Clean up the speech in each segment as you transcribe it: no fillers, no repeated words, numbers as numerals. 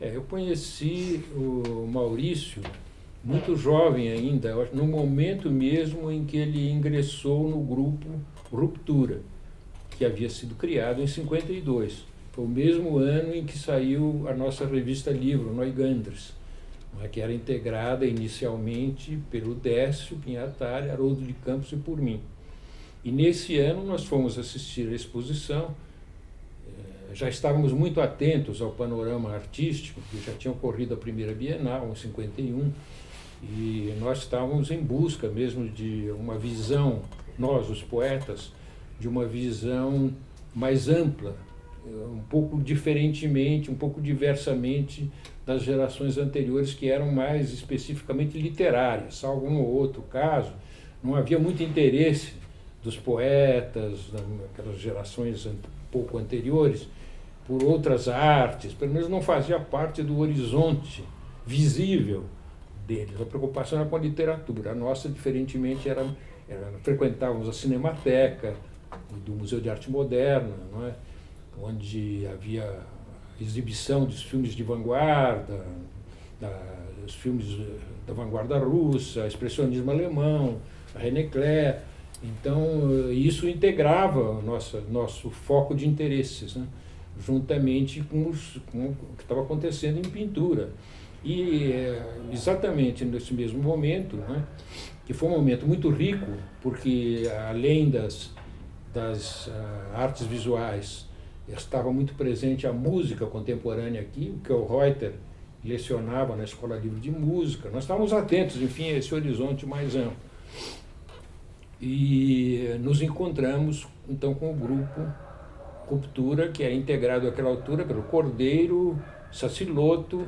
Eu conheci o Maurício muito jovem ainda, no momento mesmo em que ele ingressou no grupo Ruptura, que havia sido criado em 52. Foi o mesmo ano em que saiu a nossa revista Livro, Neugandres, que era integrada inicialmente pelo Décio Pinhatari, Haroldo de Campos e por mim. E nesse ano nós fomos assistir a exposição. Já estávamos muito atentos ao panorama artístico, que já tinha ocorrido a primeira Bienal, em 51, e nós estávamos em busca mesmo de uma visão, nós, os poetas, de uma visão mais ampla, um pouco diferentemente, um pouco diversamente das gerações anteriores, que eram mais especificamente literárias. Salvo um ou outro caso, não havia muito interesse dos poetas, daquelas gerações pouco anteriores, por outras artes, pelo menos não fazia parte do horizonte visível deles. A preocupação era com a literatura. A nossa, diferentemente, frequentávamos a Cinemateca do Museu de Arte Moderna, não é? Onde havia exibição dos filmes de vanguarda, os filmes da vanguarda russa, expressionismo alemão, a René Clair. Então, isso integrava nosso foco de interesses, né? Juntamente com o que estava acontecendo em pintura. E exatamente nesse mesmo momento, né, que foi um momento muito rico, porque além das artes visuais, estava muito presente a música contemporânea aqui, o que o Reuter lecionava na Escola Livre de Música. Nós estávamos atentos, enfim, a esse horizonte mais amplo. E nos encontramos, então, com o grupo Ruptura, que era integrado àquela altura pelo Cordeiro, Saciloto,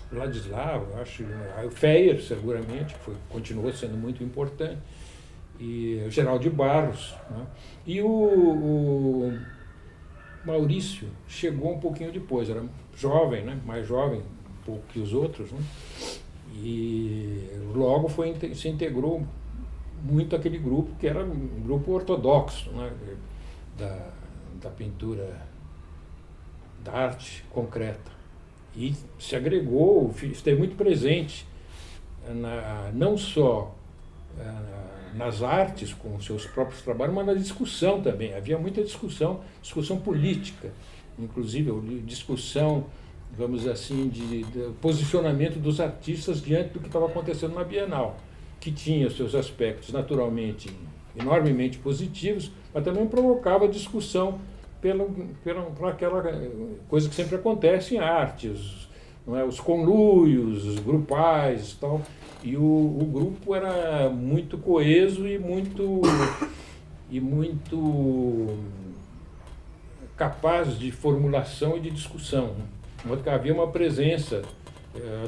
Ladislao, acho, Feyer, seguramente, continuou sendo muito importante, e o Geraldo de Barros, né? E o Maurício chegou um pouquinho depois, era jovem, né? Mais jovem um pouco que os outros, né? E logo se integrou muito aquele grupo, que era um grupo ortodoxo, né? Da pintura, da arte concreta. E se agregou, esteve muito presente, não só nas artes, com seus próprios trabalhos, mas na discussão também. Havia muita discussão política, inclusive discussão, digamos assim, de posicionamento dos artistas diante do que estava acontecendo na Bienal, que tinha seus aspectos naturalmente enormemente positivos, mas também provocava discussão pela aquela coisa que sempre acontece em artes, não é? Os conluios, os grupais e tal. E o grupo era muito coeso e muito capaz de formulação e de discussão. De modo que havia uma presença,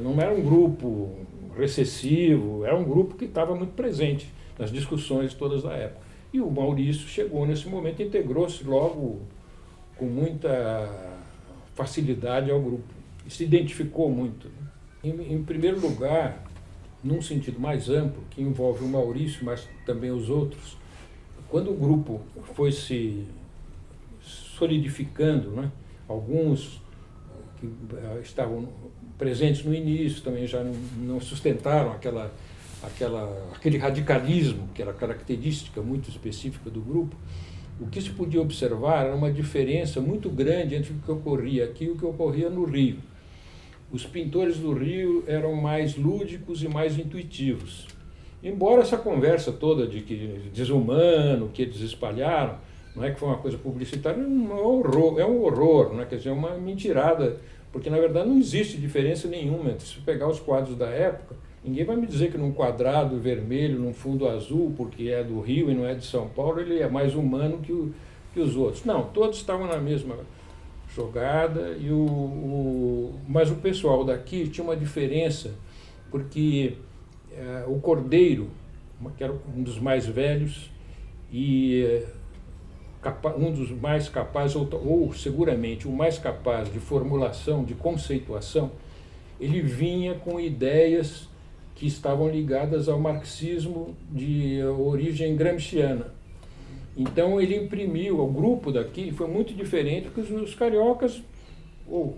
não era um grupo recessivo, era um grupo que estava muito presente nas discussões todas da época. E o Maurício chegou nesse momento, integrou-se logo com muita facilidade ao grupo, e se identificou muito. Em primeiro lugar, num sentido mais amplo, que envolve o Maurício, mas também os outros, quando o grupo foi se solidificando, né, alguns que estavam presentes no início também já não sustentaram aquele radicalismo, que era característica muito específica do grupo. O que se podia observar era uma diferença muito grande entre o que ocorria aqui e o que ocorria no Rio. Os pintores do Rio eram mais lúdicos e mais intuitivos. Embora essa conversa toda de que desumano, que eles espalharam, não é que foi uma coisa publicitária, é um horror, não é? Quer dizer, é uma mentirada, porque na verdade não existe diferença nenhuma entre, se pegar os quadros da época, ninguém vai me dizer que num quadrado vermelho, num fundo azul, porque é do Rio e não é de São Paulo, ele é mais humano que os outros. Não, todos estavam na mesma jogada, mas o pessoal daqui tinha uma diferença, porque o Cordeiro, que era um dos mais velhos, e um dos mais capazes, ou seguramente o mais capaz de formulação, de conceituação, ele vinha com ideias que estavam ligadas ao marxismo de origem gramsciana. Então ele imprimiu, o grupo daqui foi muito diferente, porque os cariocas, ou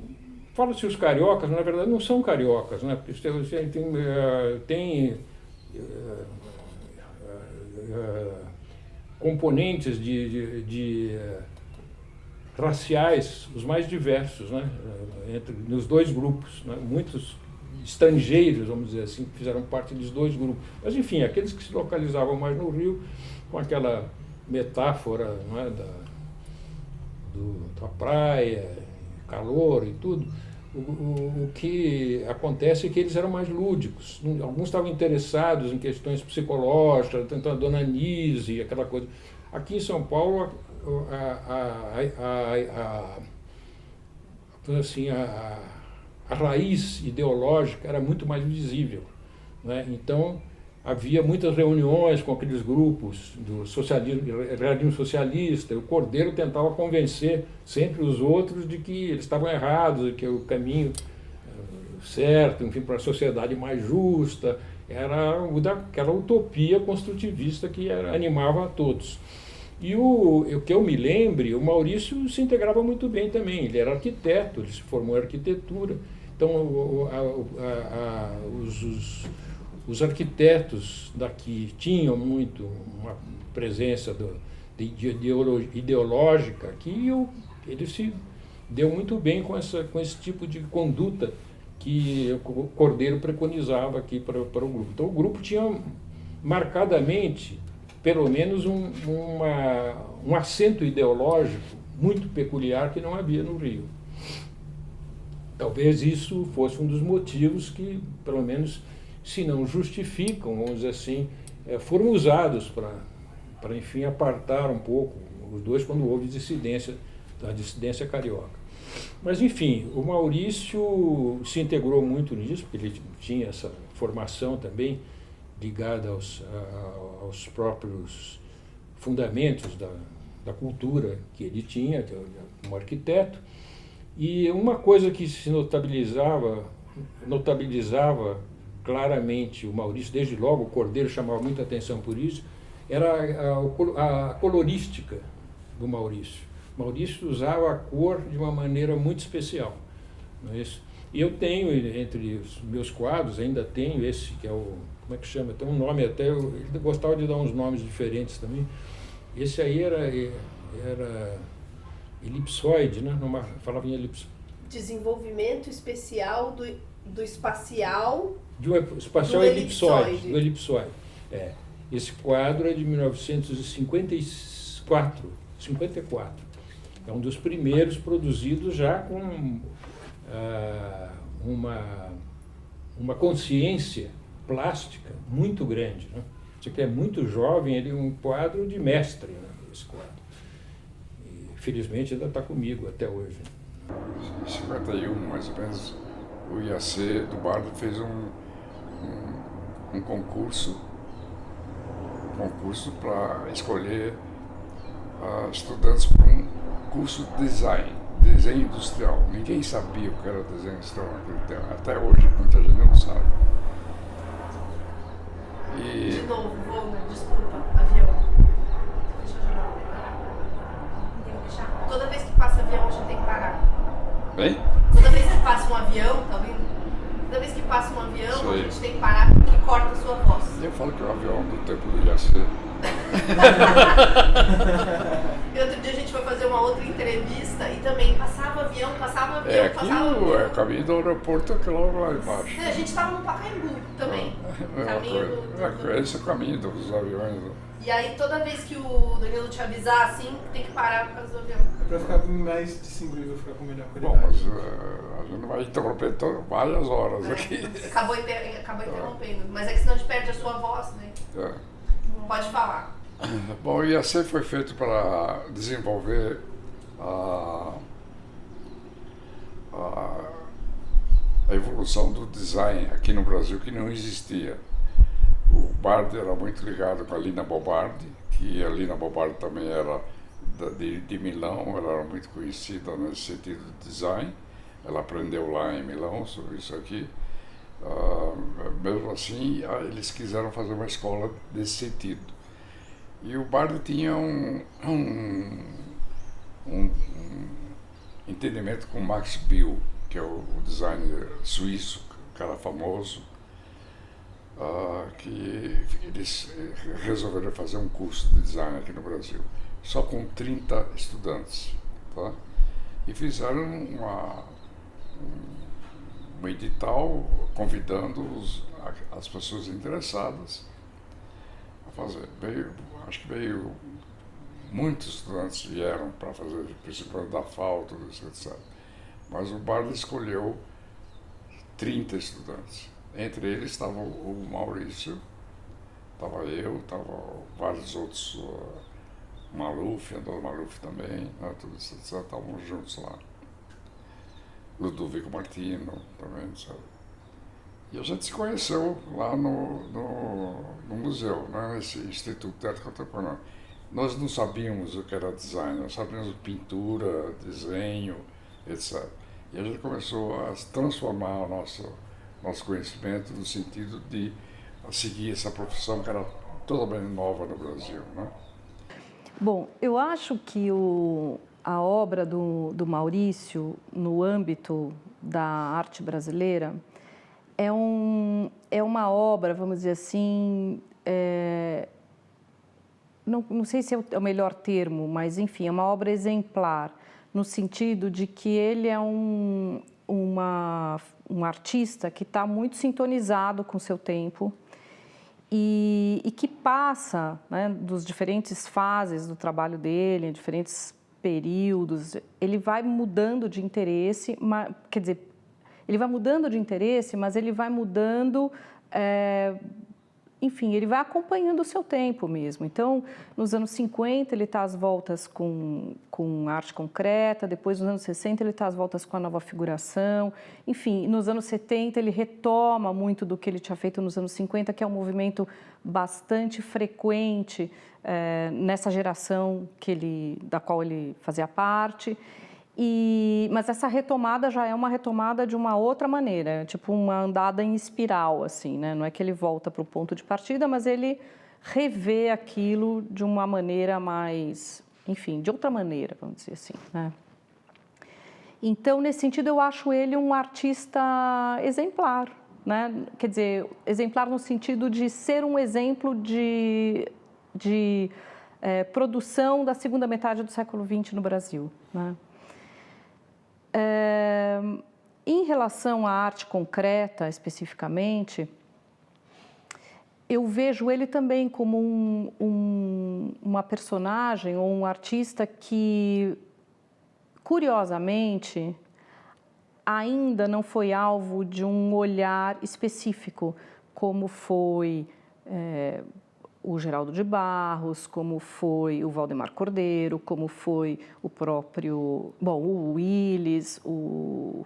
Fala-se os cariocas, na verdade não são cariocas, né? Porque tem componentes raciais os mais diversos, né? Nos dois grupos, né? Muitos estrangeiros, vamos dizer assim, que fizeram parte dos dois grupos. Mas, enfim, aqueles que se localizavam mais no Rio, com aquela metáfora, não é, da praia, calor e tudo, o que acontece é que eles eram mais lúdicos. Alguns estavam interessados em questões psicológicas, tentando a Dona Nise, aquela coisa. Aqui em São Paulo, assim, a raiz ideológica era muito mais visível, né? Então, havia muitas reuniões com aqueles grupos do realismo socialista. O Cordeiro tentava convencer sempre os outros de que eles estavam errados, de que o caminho certo, enfim, para a sociedade mais justa, era aquela utopia construtivista que animava a todos. E o que eu me lembre, o Maurício se integrava muito bem também. Ele era arquiteto, ele se formou em arquitetura. Então, os arquitetos daqui tinham muito uma presença ideológica que ele se deu muito bem com esse tipo de conduta que o Cordeiro preconizava aqui para o grupo. Então, o grupo tinha marcadamente, pelo menos, um acento ideológico muito peculiar que não havia no Rio. Talvez isso fosse um dos motivos que, pelo menos, se não justificam, vamos dizer assim, foram usados para, enfim, apartar um pouco os dois quando houve a dissidência carioca. Mas, enfim, o Maurício se integrou muito nisso, porque ele tinha essa formação também ligada aos próprios fundamentos da cultura que ele tinha, como arquiteto. E uma coisa que se notabilizava claramente o Maurício, desde logo o Cordeiro chamava muita atenção por isso, era a colorística do Maurício. O Maurício usava a cor de uma maneira muito especial. Não é isso? E eu tenho, entre os meus quadros, ainda tenho esse, que é o... Como é que chama? Tem um nome até... Ele gostava de dar uns nomes diferentes também. Esse aí era elipsoide, né? Falava em elipsoide. Desenvolvimento especial do espacial... Do espacial elipsoide. Do elipsoide. Esse quadro é de 1954. É um dos primeiros produzidos já com uma consciência plástica muito grande, né? Você que é muito jovem, ele é um quadro de mestre, né? Esse quadro. E, felizmente ainda está comigo até hoje. Em 51, mais ou menos, o IAC do Bardo fez um concurso para escolher estudantes para um curso de desenho industrial. Ninguém sabia o que era desenho industrial naquele tempo. Até hoje, muita gente não sabe. De novo, desculpa, avião. Deixa eu jogar. Toda vez que passa avião, a gente tem que parar. Bem? Toda vez que passa um avião, tá ouvindo? Toda vez que passa um avião, a gente tem que parar porque corta a sua voz. Eu falo que o avião do tempo do IAC. E outro dia a gente foi fazer uma outra entrevista e também passava avião. Aqui o caminho do aeroporto é aquela hora lá embaixo. A gente estava no Pacaembu também. Esse é o caminho dos aviões. E aí toda vez que o Danilo te avisar assim, tem que parar por causa do avião. É pra ficar mais distinguível, ficar com melhor qualidade. Bom, mas a gente não vai interromper várias horas aqui. Acabou interrompendo, mas é que senão a gente perde a sua voz, né? Pode falar. Bom, o IAC foi feito para desenvolver a evolução do design aqui no Brasil, que não existia. O Bardi era muito ligado com a Lina Bobardi, que a Lina Bobardi também era de Milão, ela era muito conhecida nesse sentido de design. Ela aprendeu lá em Milão sobre isso aqui. Mesmo assim, eles quiseram fazer uma escola desse sentido. E o Bardi tinha um entendimento com Max Bill, que é o designer suíço, cara famoso, que eles resolveram fazer um curso de design aqui no Brasil, só com 30 estudantes, tá? E fizeram um edital convidando as pessoas interessadas a fazer. Acho que muitos estudantes vieram para fazer, principalmente da FAO, tudo isso, etc. Mas o Bard escolheu 30 estudantes. Entre eles estava o Maurício, estava eu, estava vários outros, Maluf, Andor Maluf também, né, tudo isso, etc. Estávamos juntos lá. Ludovico Martino também, sabe? E a gente se conheceu lá no museu, né, nesse Instituto de Teatro Contemporâneo. Nós não sabíamos o que era design, nós sabíamos pintura, desenho, etc. E a gente começou a transformar o nosso conhecimento no sentido de seguir essa profissão que era totalmente nova no Brasil, né? Bom, eu acho que a obra do Maurício, no âmbito da arte brasileira, é uma obra, vamos dizer assim, não sei se é o melhor termo, mas, enfim, é uma obra exemplar, no sentido de que ele é um artista que está muito sintonizado com o seu tempo e que passa, né, dos diferentes fases do trabalho dele, diferentes períodos, ele vai mudando de interesse, quer dizer, ele vai mudando de interesse, mas ele vai mudando, enfim, ele vai acompanhando o seu tempo mesmo. Então, nos anos 50, ele está às voltas com arte concreta, depois, nos anos 60, ele está às voltas com a nova figuração. Enfim, nos anos 70, ele retoma muito do que ele tinha feito nos anos 50, que é um movimento bastante frequente nessa geração da qual ele fazia parte. Mas essa retomada já é uma retomada de uma outra maneira, tipo uma andada em espiral, assim, né? Não é que ele volta para o ponto de partida, mas ele revê aquilo de uma maneira mais, enfim, de outra maneira, vamos dizer assim, né? Então, nesse sentido, eu acho ele um artista exemplar, né? Quer dizer, exemplar no sentido de ser um exemplo de produção da segunda metade do século XX no Brasil, né? Em relação à arte concreta, especificamente, eu vejo ele também como uma personagem ou um artista que, curiosamente, ainda não foi alvo de um olhar específico, como foi o Geraldo de Barros, como foi o Valdemar Cordeiro, como foi o próprio, o Willis, o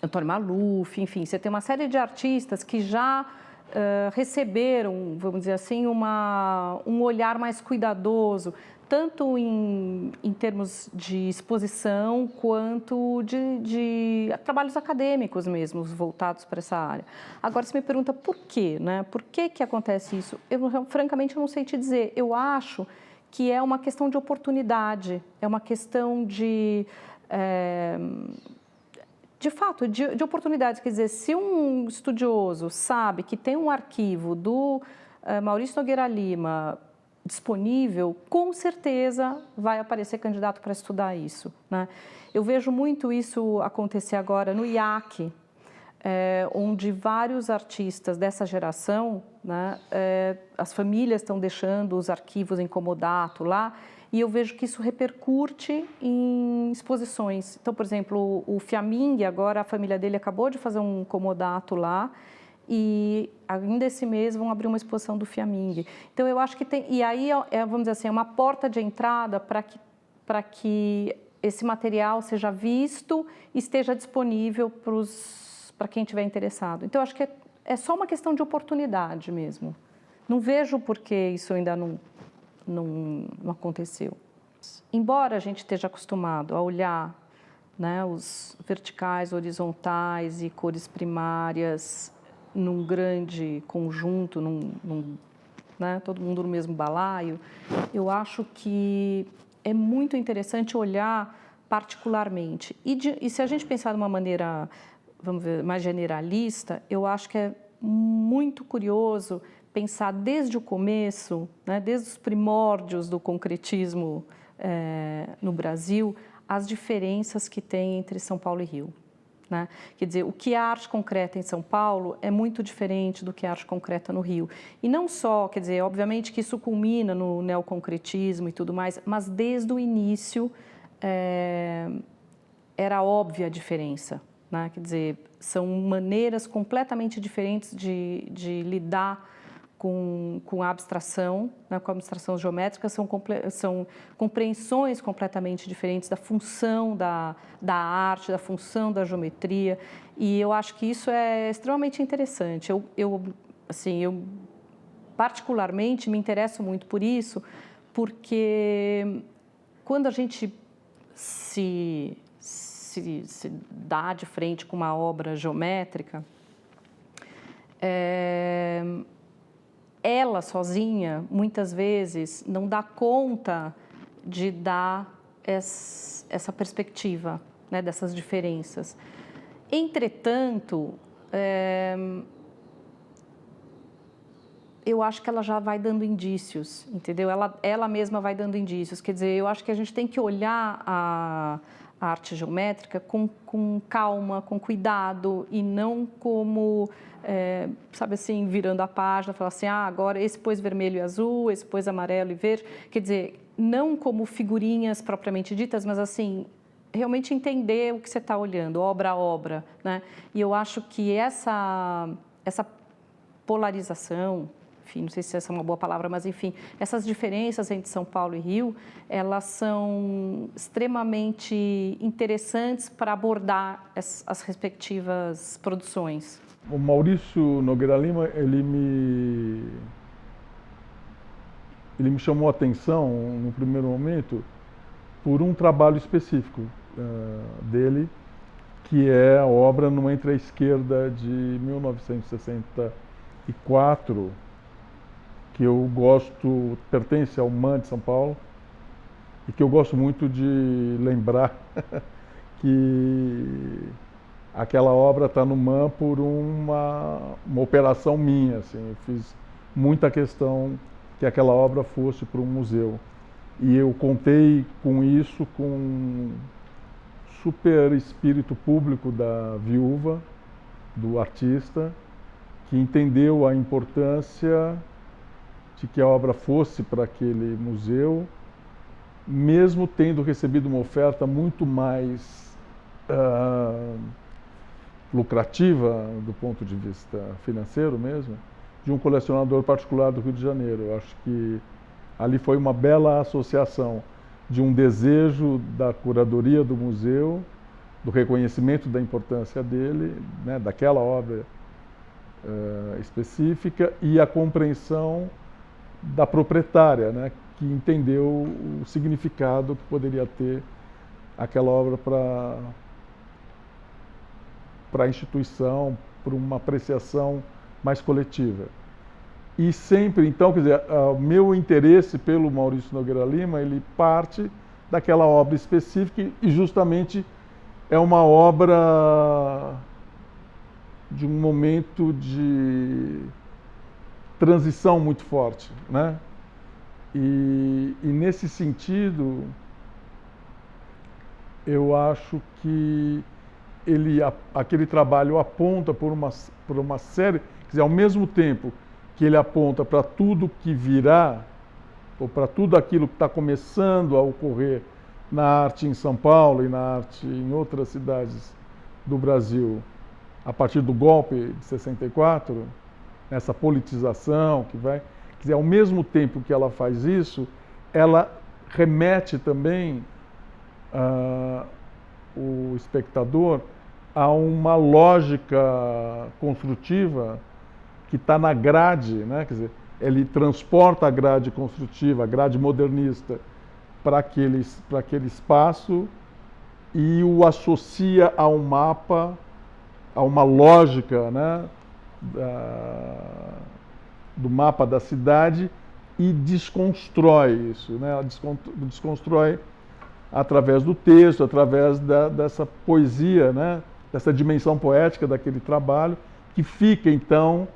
Antônio Maluf, enfim, você tem uma série de artistas que já receberam, vamos dizer assim, um olhar mais cuidadoso, tanto em termos de exposição, quanto de trabalhos acadêmicos mesmo, voltados para essa área. Agora, você me pergunta por quê, né? Por que acontece isso? Eu, francamente, não sei te dizer. Eu acho que é uma questão de oportunidade, é uma questão de fato, de oportunidade. Quer dizer, se um estudioso sabe que tem um arquivo do Maurício Nogueira Lima disponível, com certeza vai aparecer candidato para estudar isso, né? Eu vejo muito isso acontecer agora no IAC, onde vários artistas dessa geração, né, as famílias estão deixando os arquivos em comodato lá, e eu vejo que isso repercute em exposições. Então, por exemplo, o Fiaming, agora a família dele acabou de fazer um comodato lá, e ainda esse mês vão abrir uma exposição do Fiaming. Então, eu acho que tem... E aí, vamos dizer assim, é uma porta de entrada para que esse material seja visto e esteja disponível para quem estiver interessado. Então, eu acho que é só uma questão de oportunidade mesmo. Não vejo por que isso ainda não aconteceu. Embora a gente esteja acostumado a olhar, né, os verticais, horizontais e cores primárias num grande conjunto, né, todo mundo no mesmo balaio, eu acho que é muito interessante olhar particularmente. E se a gente pensar de uma maneira, vamos ver, mais generalista, eu acho que é muito curioso pensar desde o começo, né, desde os primórdios do concretismo no Brasil, as diferenças que tem entre São Paulo e Rio. Né? Quer dizer, o que é arte concreta em São Paulo é muito diferente do que é arte concreta no Rio. E não só, quer dizer, obviamente que isso culmina no neoconcretismo e tudo mais, mas desde o início era óbvia a diferença. Né? Quer dizer, são maneiras completamente diferentes de lidar com a abstração, né, com a abstração geométrica, são compreensões completamente diferentes da função da arte, da função da geometria, e eu acho que isso é extremamente interessante. Eu particularmente me interesso muito por isso, porque quando a gente se dá de frente com uma obra geométrica, ela sozinha, muitas vezes, não dá conta de dar essa perspectiva, né, dessas diferenças. Entretanto, eu acho que ela já vai dando indícios, entendeu? Ela mesma vai dando indícios. Quer dizer, eu acho que a gente tem que olhar a arte geométrica com calma, com cuidado, e não como, sabe assim, virando a página, falar assim, agora esse pôs vermelho e azul, esse pôs amarelo e verde. Quer dizer, não como figurinhas propriamente ditas, mas assim, realmente entender o que você está olhando, obra a obra, né? E eu acho que essa polarização, enfim, não sei se essa é uma boa palavra, mas enfim, essas diferenças entre São Paulo e Rio, elas são extremamente interessantes para abordar as respectivas produções. O Maurício Nogueira Lima, ele me chamou a atenção, no primeiro momento, por um trabalho específico dele, que é a obra No Entre a Esquerda, de 1964, que eu gosto, pertence ao MAN de São Paulo, e que eu gosto muito de lembrar que aquela obra está no MAN por uma operação minha, assim. Eu fiz muita questão que aquela obra fosse para um museu. E eu contei com isso, com um super espírito público da viúva, do artista, que entendeu a importância de que a obra fosse para aquele museu, mesmo tendo recebido uma oferta muito mais lucrativa, do ponto de vista financeiro mesmo, de um colecionador particular do Rio de Janeiro. Eu acho que ali foi uma bela associação de um desejo da curadoria do museu, do reconhecimento da importância dele, né, daquela obra específica, e a compreensão da proprietária, né, que entendeu o significado que poderia ter aquela obra para a instituição, para uma apreciação mais coletiva. E sempre, então, quer dizer, o meu interesse pelo Maurício Nogueira Lima, ele parte daquela obra específica, e justamente é uma obra de um momento de transição muito forte, né? E nesse sentido, eu acho que aquele trabalho aponta por uma série, quer dizer, ao mesmo tempo que ele aponta para tudo que virá, ou para tudo aquilo que está começando a ocorrer na arte em São Paulo e na arte em outras cidades do Brasil, a partir do golpe de 64, essa politização que vai... Quer dizer, ao mesmo tempo que ela faz isso, ela remete também o espectador a uma lógica construtiva que está na grade, né? Quer dizer, ele transporta a grade construtiva, a grade modernista, para aquele espaço, e o associa a um mapa, a uma lógica, né, do mapa da cidade, e desconstrói isso, né? Ela desconstrói através do texto, através dessa poesia, né? Dessa dimensão poética daquele trabalho, que fica, então,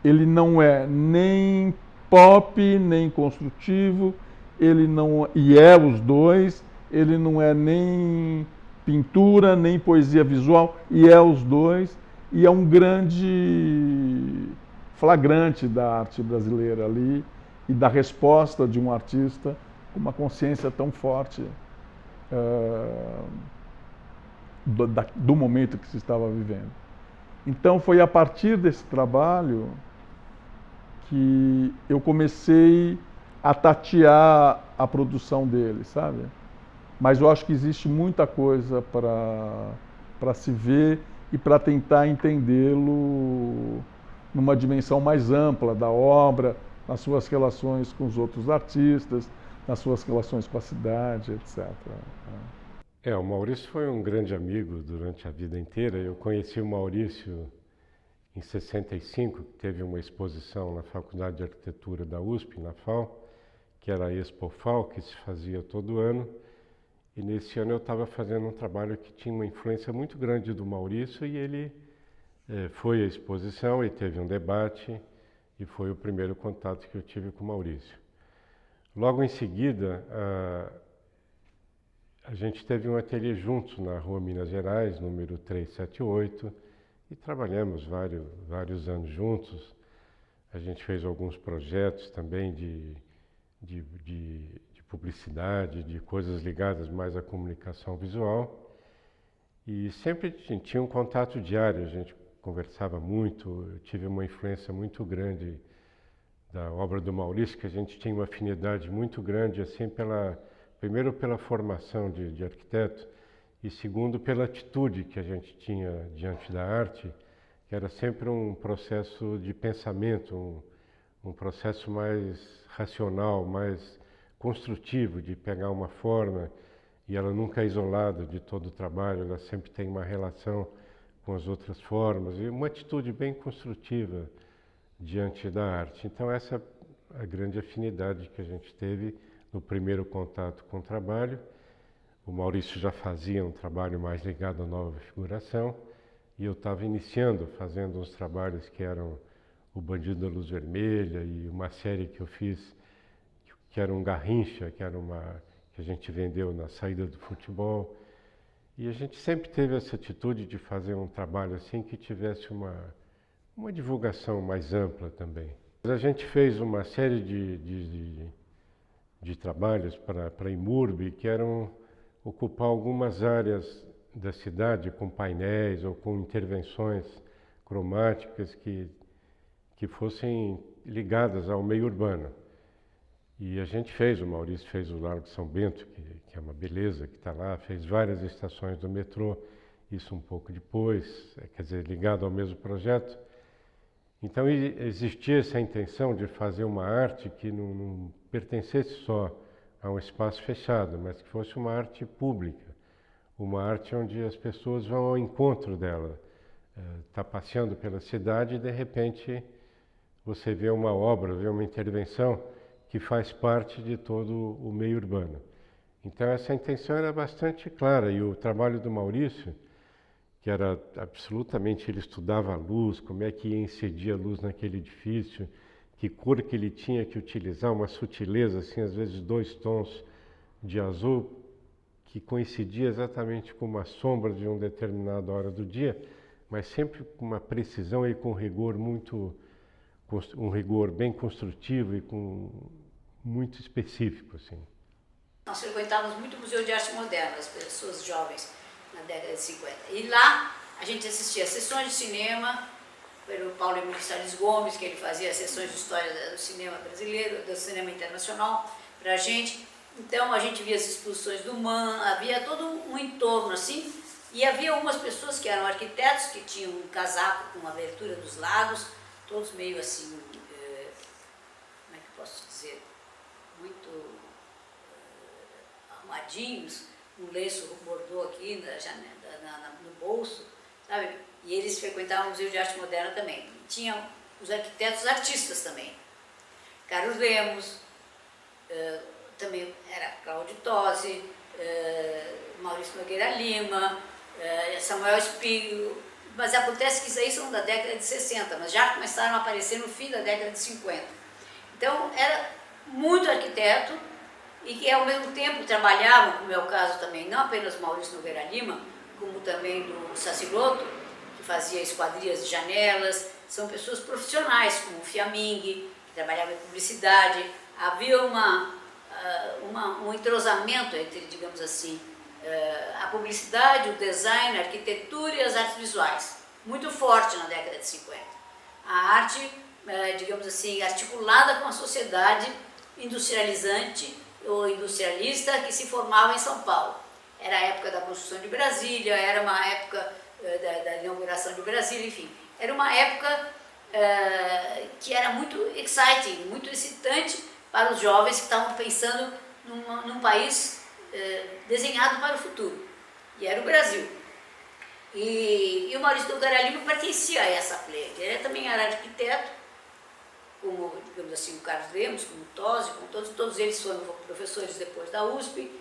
ele não é nem pop, nem construtivo, ele não, e é os dois, ele não é nem pintura, nem poesia visual, e é os dois, e é um grande flagrante da arte brasileira ali, e da resposta de um artista com uma consciência tão forte do momento que se estava vivendo. Então foi a partir desse trabalho que eu comecei a tatear a produção dele, sabe? Mas eu acho que existe muita coisa para se ver e para tentar entendê-lo numa dimensão mais ampla da obra, nas suas relações com os outros artistas, nas suas relações com a cidade, etc. O Maurício foi um grande amigo durante a vida inteira. Eu conheci o Maurício em 65, que teve uma exposição na Faculdade de Arquitetura da USP, na FAO, que era a Expofal, que se fazia todo ano. E nesse ano eu estava fazendo um trabalho que tinha uma influência muito grande do Maurício, e ele foi à exposição e teve um debate, e foi o primeiro contato que eu tive com o Maurício. Logo em seguida, a gente teve um ateliê juntos na Rua Minas Gerais, número 378, e trabalhamos vários anos juntos. A gente fez alguns projetos também de publicidade, de coisas ligadas mais à comunicação visual. E sempre tinha um contato diário, a gente conversava muito. Eu tive uma influência muito grande da obra do Maurício, que a gente tinha uma afinidade muito grande, assim, primeiro pela formação de arquiteto, e segundo pela atitude que a gente tinha diante da arte, que era sempre um processo de pensamento, um processo mais racional, mais construtivo, de pegar uma forma, e ela nunca é isolada de todo o trabalho, ela sempre tem uma relação com as outras formas, e uma atitude bem construtiva diante da arte. Então essa é a grande afinidade que a gente teve no primeiro contato com o trabalho. O Maurício já fazia um trabalho mais ligado à nova figuração, e eu estava iniciando, fazendo uns trabalhos que eram O Bandido da Luz Vermelha, e uma série que eu fiz, que era um Garrincha, que a gente vendeu na saída do futebol. E a gente sempre teve essa atitude de fazer um trabalho assim que tivesse uma divulgação mais ampla também. A gente fez uma série de trabalhos para a Imurb, que eram ocupar algumas áreas da cidade com painéis ou com intervenções cromáticas que fossem ligadas ao meio urbano. E a gente o Maurício fez o Largo São Bento, que é uma beleza, que está lá, fez várias estações do metrô, isso um pouco depois, quer dizer, ligado ao mesmo projeto. Então existia essa intenção de fazer uma arte que não pertencesse só a um espaço fechado, mas que fosse uma arte pública, uma arte onde as pessoas vão ao encontro dela. Está passeando pela cidade e, de repente, você vê uma obra, vê uma intervenção que faz parte de todo o meio urbano. Então essa intenção era bastante clara, e o trabalho do Maurício, que era absolutamente, ele estudava a luz, como é que ia incidir a luz naquele edifício, que cor que ele tinha que utilizar, uma sutileza, assim, às vezes 2 tons de azul, que coincidia exatamente com uma sombra de uma determinada hora do dia, mas sempre com uma precisão e com rigor um rigor bem construtivo e muito específico, assim. Nós frequentávamos muito o Museu de Arte Moderna, as pessoas jovens, na década de 50. E lá a gente assistia a sessões de cinema, pelo Paulo Emílio Salles Gomes, que ele fazia sessões de história do cinema brasileiro, do cinema internacional, para a gente. Então a gente via as exposições do MAN, havia todo um entorno assim, e havia algumas pessoas que eram arquitetos, que tinham um casaco com uma abertura dos lados, todos meio assim, como é que eu posso dizer, muito arrumadinhos, um lenço bordô aqui no bolso, sabe? E eles frequentavam o Museu de Arte Moderna também. E tinham os arquitetos artistas também. Carlos Lemos, também era Cláudio Tosi, Maurício Nogueira Lima, Samuel Espírito, mas acontece que isso aí são da década de 60, mas já começaram a aparecer no fim da década de 50. Então, era muito arquiteto e que ao mesmo tempo trabalhavam, como é o caso também, não apenas Maurício Nogueira Lima, como também do Saciloto, que fazia esquadrias de janelas. São pessoas profissionais, como o Fiaming, que trabalhava em publicidade. Havia um entrosamento entre, digamos assim, a publicidade, o design, a arquitetura e as artes visuais, muito forte na década de 50. A arte, digamos assim, articulada com a sociedade industrializante ou industrialista que se formava em São Paulo. Era a época da construção de Brasília, era uma época da inauguração de Brasília, enfim. Era uma época que era muito exciting, muito excitante para os jovens que estavam pensando num país desenhado para o futuro, e era o Brasil. E o Maurício Nogueira Lima pertencia a essa pleiade. Ele também era arquiteto, como, digamos assim, o Carlos Lemos, como o Tosi, como todos eles foram professores depois da USP,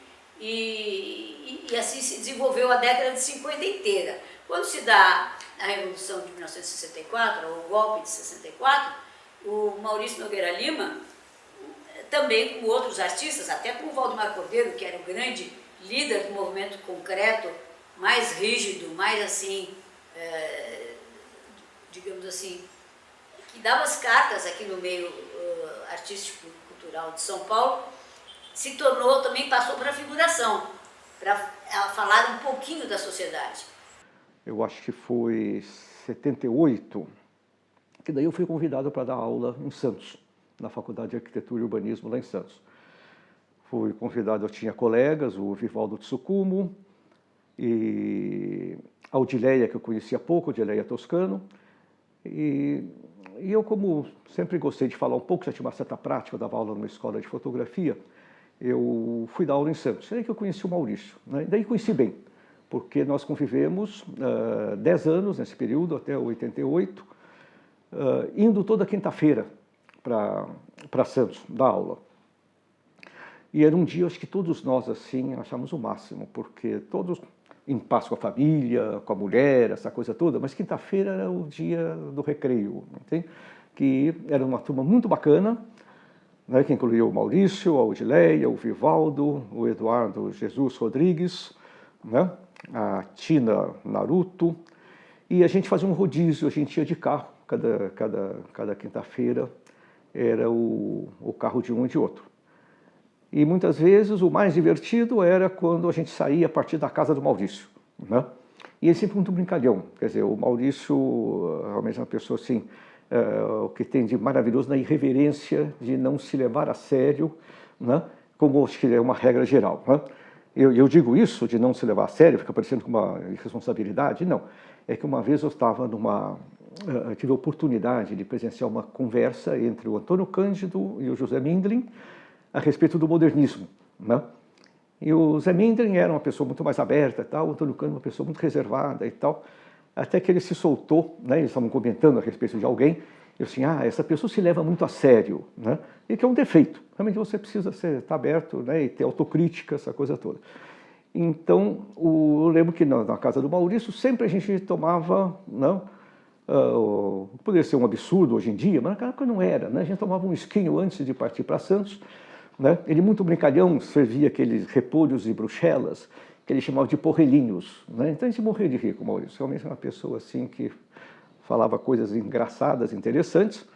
e assim se desenvolveu a década de 50 inteira. Quando se dá a Revolução de 1964, ou o golpe de 64, o Maurício Nogueira Lima, também com outros artistas, até com o Valdemar Cordeiro, que era o grande líder do movimento concreto, mais rígido, mais assim, digamos assim, que dava as cartas aqui no meio artístico-cultural de São Paulo, se tornou, também passou para a figuração, para falar um pouquinho da sociedade. Eu acho que foi 78, que daí eu fui convidado para dar aula em Santos, na Faculdade de Arquitetura e Urbanismo lá em Santos. Fui convidado, eu tinha colegas, o Vivaldo Tsukumo e a Odileia, que eu conhecia pouco, Odileia Toscano, e eu, como sempre gostei de falar um pouco, já tinha uma certa prática, eu dava aula numa escola de fotografia, eu fui dar aula em Santos. É aí que eu conheci o Maurício, né? E daí conheci bem, porque nós convivemos 10 anos nesse período, até 88, indo toda quinta-feira para Santos, dar aula. E era um dia, acho que todos nós, assim, achamos o máximo, porque todos em paz com a família, com a mulher, essa coisa toda, mas quinta-feira era o dia do recreio, entende? Que era uma turma muito bacana, né, que incluía o Maurício, a Odileia, o Vivaldo, o Eduardo Jesus Rodrigues, né, a Tina Naruto, e a gente fazia um rodízio, a gente ia de carro, cada quinta-feira era o carro de um e de outro. E muitas vezes o mais divertido era quando a gente saía a partir da casa do Maurício, né? E ele sempre muito brincalhão, quer dizer, o Maurício realmente é uma pessoa assim, o que tem de maravilhoso na irreverência de não se levar a sério, né? Como acho que é uma regra geral, né? Eu digo isso de não se levar a sério, fica parecendo com uma irresponsabilidade, não. É que uma vez eu estava tive a oportunidade de presenciar uma conversa entre o Antônio Cândido e o José Mindlin a respeito do modernismo, né? E o Zé Mindlin era uma pessoa muito mais aberta e tal, o Antônio Cândido uma pessoa muito reservada e tal, até que ele se soltou, né? Eles estavam comentando a respeito de alguém, eu assim, essa pessoa se leva muito a sério, né? E que é um defeito, realmente você precisa estar aberto, né? E ter autocrítica, essa coisa toda. Então, eu lembro que na casa do Maurício sempre a gente tomava, não, poderia ser um absurdo hoje em dia, mas naquela época não era, né? A gente tomava um esquinho antes de partir para Santos, né? Ele muito brincalhão, servia aqueles repolhos e bruxelas, que ele chamava de porrelinhos, né? Então a gente morria de rir com o Maurício, realmente era uma pessoa assim que falava coisas engraçadas, interessantes,